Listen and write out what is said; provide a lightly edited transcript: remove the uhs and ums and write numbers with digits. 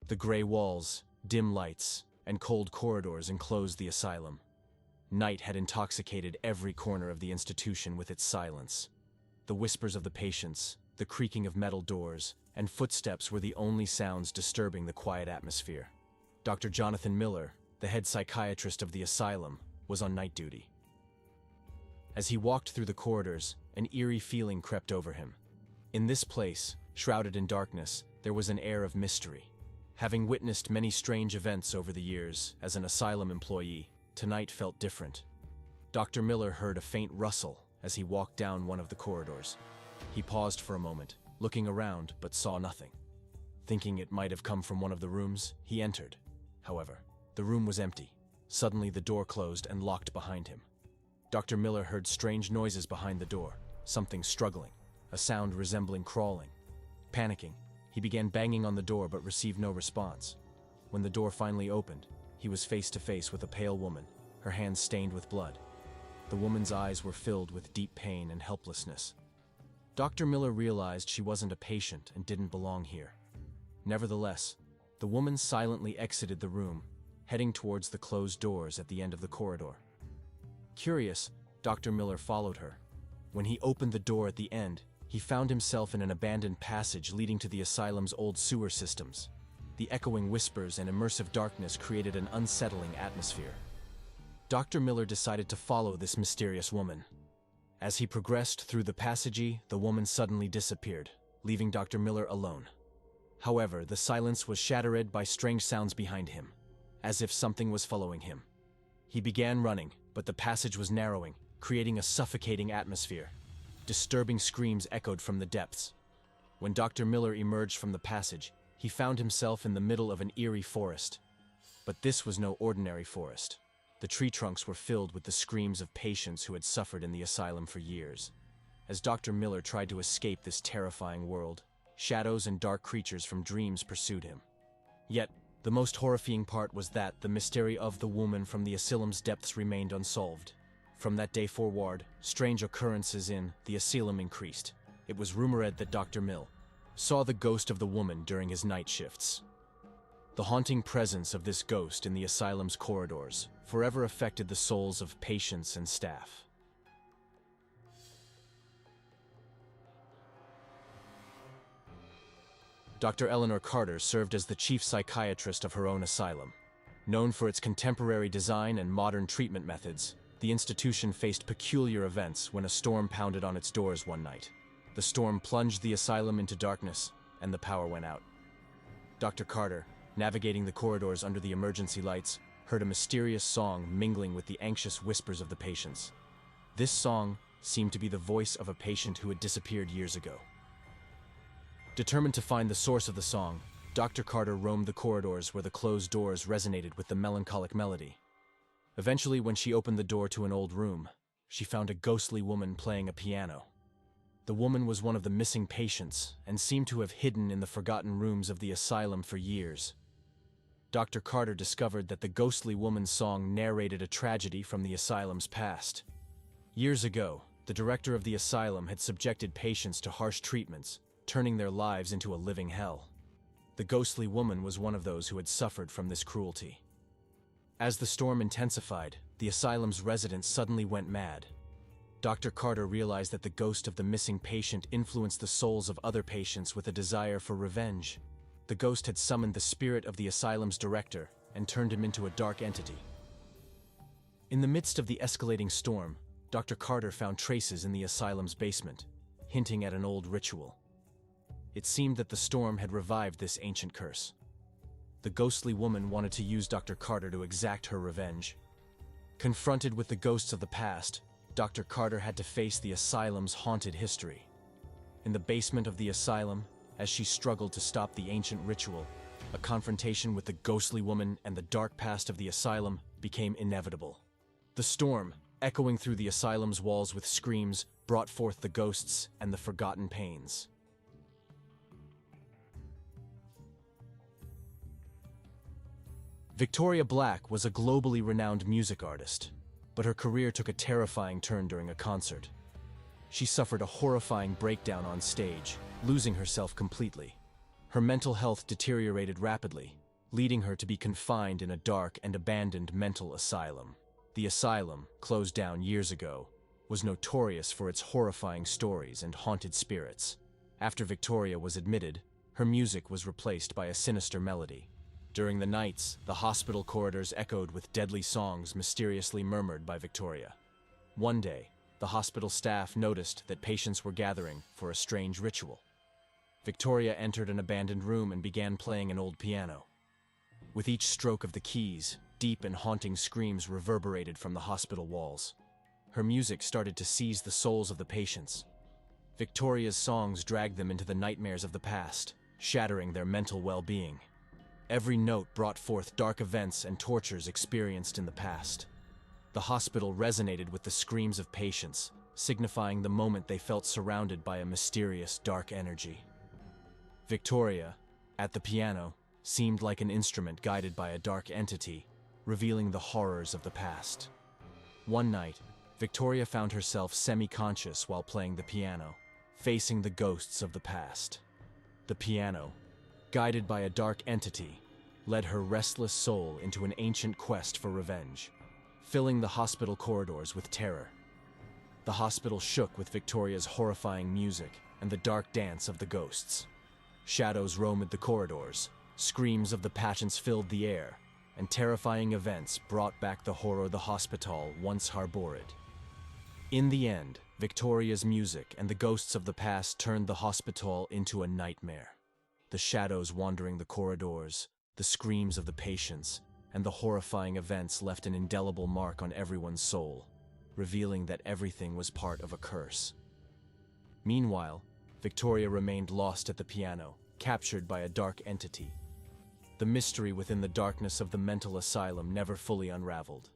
The gray walls, dim lights, and cold corridors enclosed the asylum. Night had intoxicated every corner of the institution with its silence. The whispers of the patients, the creaking of metal doors, and footsteps were the only sounds disturbing the quiet atmosphere. Dr. Jonathan Miller, the head psychiatrist of the asylum, was on night duty. As he walked through the corridors, an eerie feeling crept over him. In this place, shrouded in darkness, there was an air of mystery. Having witnessed many strange events over the years as an asylum employee, tonight felt different. Dr. Miller heard a faint rustle as he walked down one of the corridors. He paused for a moment, looking around but saw nothing. Thinking it might have come from one of the rooms, he entered. However, the room was empty. Suddenly the door closed and locked behind him. Dr. Miller heard strange noises behind the door, something struggling, a sound resembling crawling. Panicking, he began banging on the door but received no response. When the door finally opened, he was face to face with a pale woman, her hands stained with blood. The woman's eyes were filled with deep pain and helplessness. Dr. Miller realized she wasn't a patient and didn't belong here. Nevertheless, the woman silently exited the room, heading towards the closed doors at the end of the corridor. Curious, Dr. Miller followed her. When he opened the door at the end, he found himself in an abandoned passage leading to the asylum's old sewer systems. The echoing whispers and immersive darkness created an unsettling atmosphere. Dr. Miller decided to follow this mysterious woman. As he progressed through the passage, the woman suddenly disappeared, leaving Dr. Miller alone. However, the silence was shattered by strange sounds behind him, as if something was following him. He began running, but the passage was narrowing, creating a suffocating atmosphere. Disturbing screams echoed from the depths. When Dr. Miller emerged from the passage, he found himself in the middle of an eerie forest. But this was no ordinary forest. The tree trunks were filled with the screams of patients who had suffered in the asylum for years. As Dr. Miller tried to escape this terrifying world, shadows and dark creatures from dreams pursued him. Yet, the most horrifying part was that the mystery of the woman from the asylum's depths remained unsolved. From that day forward, strange occurrences in the asylum increased. It was rumored that Dr. Mill saw the ghost of the woman during his night shifts. The haunting presence of this ghost in the asylum's corridors forever affected the souls of patients and staff. Dr. Eleanor Carter served as the chief psychiatrist of her own asylum. Known for its contemporary design and modern treatment methods, the institution faced peculiar events when a storm pounded on its doors one night. The storm plunged the asylum into darkness, and the power went out. Dr. Carter, navigating the corridors under the emergency lights, heard a mysterious song mingling with the anxious whispers of the patients. This song seemed to be the voice of a patient who had disappeared years ago. Determined to find the source of the song, Dr. Carter roamed the corridors where the closed doors resonated with the melancholic melody. Eventually, when she opened the door to an old room, she found a ghostly woman playing a piano. The woman was one of the missing patients and seemed to have hidden in the forgotten rooms of the asylum for years. Dr. Carter discovered that the ghostly woman's song narrated a tragedy from the asylum's past. Years ago, the director of the asylum had subjected patients to harsh treatments, turning their lives into a living hell. The ghostly woman was one of those who had suffered from this cruelty. As the storm intensified, the asylum's residents suddenly went mad. Dr. Carter realized that the ghost of the missing patient influenced the souls of other patients with a desire for revenge. The ghost had summoned the spirit of the asylum's director and turned him into a dark entity. In the midst of the escalating storm, Dr. Carter found traces in the asylum's basement, hinting at an old ritual. It seemed that the storm had revived this ancient curse. The ghostly woman wanted to use Dr. Carter to exact her revenge. Confronted with the ghosts of the past, Dr. Carter had to face the asylum's haunted history. In the basement of the asylum, as she struggled to stop the ancient ritual, a confrontation with the ghostly woman and the dark past of the asylum became inevitable. The storm, echoing through the asylum's walls with screams, brought forth the ghosts and the forgotten pains. Victoria Black was a globally renowned music artist, but her career took a terrifying turn during a concert. She suffered a horrifying breakdown on stage, losing herself completely. Her mental health deteriorated rapidly, leading her to be confined in a dark and abandoned mental asylum. The asylum, closed down years ago, was notorious for its horrifying stories and haunted spirits. After Victoria was admitted, her music was replaced by a sinister melody. During the nights, the hospital corridors echoed with deadly songs mysteriously murmured by Victoria. One day, the hospital staff noticed that patients were gathering for a strange ritual. Victoria entered an abandoned room and began playing an old piano. With each stroke of the keys, deep and haunting screams reverberated from the hospital walls. Her music started to seize the souls of the patients. Victoria's songs dragged them into the nightmares of the past, shattering their mental well-being. Every note brought forth dark events and tortures experienced in the past. The hospital resonated with the screams of patients, signifying the moment they felt surrounded by a mysterious dark energy. Victoria, at the piano, seemed like an instrument guided by a dark entity, revealing the horrors of the past. One night, Victoria found herself semi-conscious while playing the piano, facing the ghosts of the past. The piano, guided by a dark entity, led her restless soul into an ancient quest for revenge, filling the hospital corridors with terror. The hospital shook with Victoria's horrifying music and the dark dance of the ghosts. Shadows roamed the corridors, screams of the patients filled the air, and terrifying events brought back the horror the hospital once harbored. In the end, Victoria's music and the ghosts of the past turned the hospital into a nightmare. The shadows wandering the corridors, the screams of the patients, and the horrifying events left an indelible mark on everyone's soul, revealing that everything was part of a curse. Meanwhile, Victoria remained lost at the piano, captured by a dark entity. The mystery within the darkness of the mental asylum never fully unraveled.